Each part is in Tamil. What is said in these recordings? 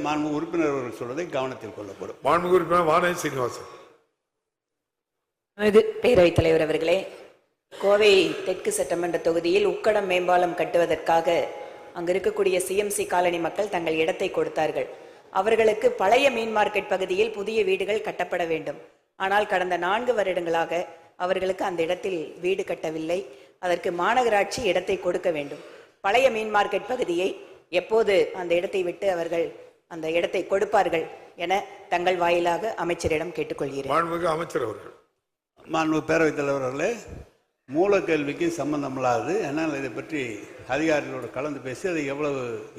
மாண்புமிகு உறுப்பினர் அவர்கள் சொல்வதை கவனத்தில் கொள்ளப்படும். மாண்புமிகு உறுப்பினர் வானதி சீனிவாசன். பேரவைத் தலைவர் அவர்களே, கோவை தெற்கு சட்டமன்ற தொகுதியில் உக்கடம் மேம்பாலம் கட்டுவதற்காக அங்கு இருக்கக்கூடிய சிஎம்சி காலனி மக்கள் தங்கள் இடத்தை கொடுத்தார்கள். அவர்களுக்கு பழைய மீன் மார்க்கெட் பகுதியில் புதிய வீடுகள் கட்டப்பட வேண்டும். ஆனால் கடந்த 4 வருடங்களாக அவர்களுக்கு அந்த இடத்தில் வீடு கட்டவில்லை. அதற்கு மாநகராட்சி இடத்தை கொடுக்க வேண்டும். பழைய மீன் மார்க்கெட் பகுதியை எப்போது அந்த இடத்தை விட்டு அவர்கள் அந்த இடத்தை கொடுப்பார்கள் என தங்கள் வாயிலாக அமைச்சரிடம் கேட்டுக்கொள்கிறேன். மாண்புமிகு அமைச்சர் அவர்கள். மாண்புமிகு பேரவைத் தலைவர் அவர்களே, மூல கேள்விக்கு சம்பந்தமில்லாது என்னால் இதை பற்றி அதிகாரிகளோடு கலந்து பேசி அதை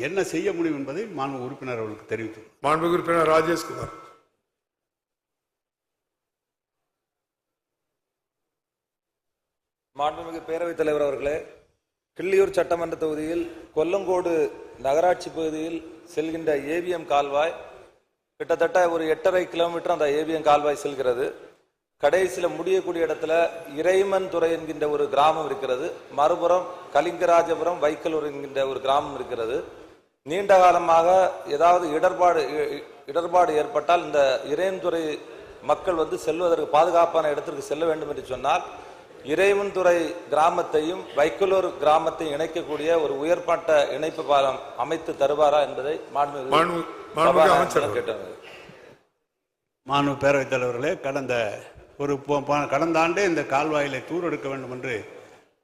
என்ன செய்ய முடியும் என்பதை மாண்புமிகு உறுப்பினர் அவர்களுக்கு தெரிவித்தோம். மாண்புமிகு உறுப்பினர் ராஜேஷ்குமார். மாண்புமிகு பேரவைத் தலைவர் அவர்களே, கிள்ளியூர் சட்டமன்ற தொகுதியில் கொல்லங்கோடு நகராட்சி பகுதியில் செல்கின்ற ஏவிஎம் கால்வாய் கிட்டத்தட்ட ஒரு 8.5 கிலோமீட்டர் அந்த ஏவிஎம் கால்வாய் செல்கிறது. கடைசியில் முடியக்கூடிய இடத்துல இறைமன் துறை என்கின்ற ஒரு கிராமம் இருக்கிறது. மறுபுறம் கலிங்கராஜபுரம் வைக்கலூர் என்கின்ற ஒரு கிராமம் இருக்கிறது. நீண்ட காலமாக ஏதாவது இடர்பாடு ஏற்பட்டால் இந்த இறைமன்துறை மக்கள் செல்வதற்கு பாதுகாப்பான இடத்திற்கு செல்ல வேண்டும் என்று சொன்னால் இறைவன்துறை கிராமத்தையும் வைக்கலூர் கிராமத்தையும் இணைக்கக்கூடிய ஒரு உயர்மட்ட இணைப்பு பாலம் அமைத்து தருவாரா என்பதை மாண்புமிகு பேரவைத் தலைவர்களே, கடந்த ஆண்டே இந்த கால்வாயிலை தூர் எடுக்க வேண்டும் என்று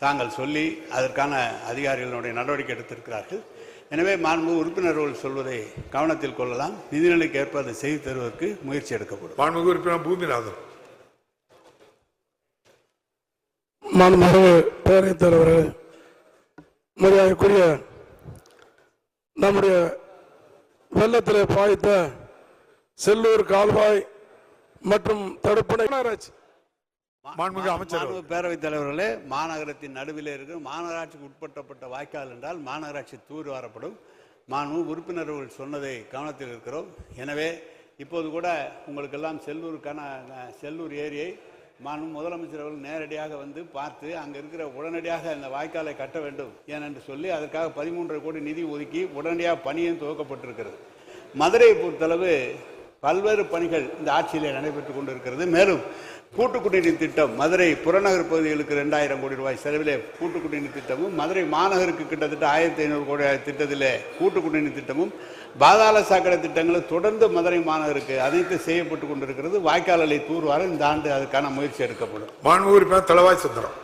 தாங்கள் சொல்லி அதற்கான அதிகாரிகளுடைய நடவடிக்கை எடுத்திருக்கிறார்கள். எனவே மாண்புமிகு உறுப்பினர்கள் சொல்வதை கவனத்தில் கொள்ளலாம். நிதிநிலைக்கு ஏற்ப அதை செய்து தருவதற்கு முயற்சி எடுக்கப்படும். மாண்புமிகு உறுப்பினர் பூமிநாதன். மாண்புமிகு பேரவைத் தலைவர்களே, மரியாதைக்குரிய நம்முடைய வெள்ளத்தில் பாய்த்த செல்லூர் கால்வாய் மற்றும் தடுப்பணை பேரவைத் தலைவர்களே, மாநகரத்தின் நடுவில் இருக்கிற மாநகராட்சிக்கு உட்பட்டப்பட்ட வாய்க்கால் என்றால் மாநகராட்சி தூர் வரப்படும். மாண்புமிகு உறுப்பினர்கள் சொன்னதை கவனத்தில் இருக்கிறோம். எனவே இப்போது கூட உங்களுக்கெல்லாம் செல்லூர் ஏரியை மாண்புமிகு முதலமைச்சர் அவர்கள் நேரடியாக பார்த்து அங்கே இருக்கிற உடனடியாக அந்த வாய்க்காலை கட்ட வேண்டும் ஏனென்று சொல்லி அதற்காக 13.5 கோடி நிதி ஒதுக்கி உடனடியாக பணியும் துவக்கப்பட்டிருக்கிறது. மதுரையை பொறுத்தளவு பல்வேறு பணிகள் இந்த ஆட்சியிலே நடைபெற்றுக் கொண்டிருக்கிறது. மேலும் கூட்டு குடிநீர் திட்டம் மதுரை புறநகர் பகுதிகளுக்கு 2000 கோடி ரூபாய் செலவிலே கூட்டு குடிநீர் திட்டமும், மதுரை மாநகருக்கு கிட்டத்தட்ட 1500 கோடி திட்டத்திலே கூட்டு குடிநீர் திட்டமும், பாதாள சாக்கடை திட்டங்களும் தொடர்ந்து மதுரை மாநகருக்கு அனைத்து செய்யப்பட்டு கொண்டிருக்கிறது. வாய்க்கால்களை தூர்வார இந்த ஆண்டு அதுக்கான முயற்சி எடுக்கப்படும். மாண்புமிகு உறுப்பினர் தளவாய் சுந்தரம்.